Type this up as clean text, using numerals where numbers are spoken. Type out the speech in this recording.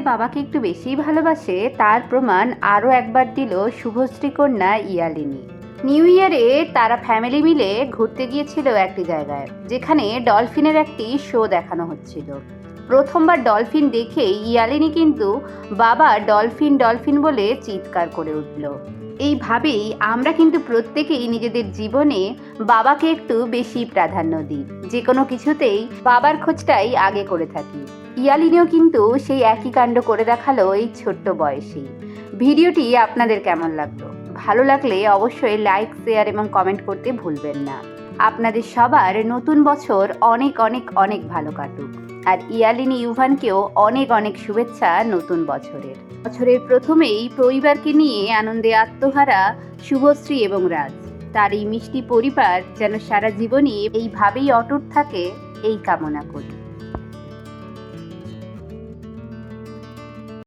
বাবাকে একটু বেশিই ভালোবাসে তার প্রমাণ আরও একবার দিল শুভশ্রী কন্যা ইয়ালিনী। নিউ ইয়ারে তারা ফ্যামিলি মিলে ঘুরতে গিয়েছিল একটি জায়গায়, যেখানে ডলফিনের একটি শো দেখানো হচ্ছিল। প্রথমবার ডলফিন দেখেই ইয়ালিনী কিন্তু বাবা ডলফিন ডলফিন বলে চিৎকার করে উঠল। এইভাবেই আমরা কিন্তু প্রত্যেকেই নিজেদের জীবনে বাবাকে একটু বেশি প্রাধান্য দিই, যে কোনো কিছুতেই বাবার খোঁজটাই আগে করে থাকি। ইয়ালিনীও কিন্তু সেই একই কাণ্ড করে দেখালো এই ছোট্ট বয়সেই। ভিডিওটি আপনাদের কেমন লাগলো? ভালো লাগলে অবশ্যই লাইক, শেয়ার এবং কমেন্ট করতে ভুলবেন না। আপনাদের সবার নতুন বছর অনেক অনেক অনেক ভালো কাটুক। আর ইয়ালিনী ইউভানকেও অনেক অনেক শুভেচ্ছা নতুন বছরের। বছরের প্রথমেই পরিবারকে নিয়ে আনন্দে আত্মহারা শুভশ্রী এবং রাজ। তার এই মিষ্টি পরিবার যেন সারা জীবনই এইভাবেই অটুট থাকে, এই কামনা করি।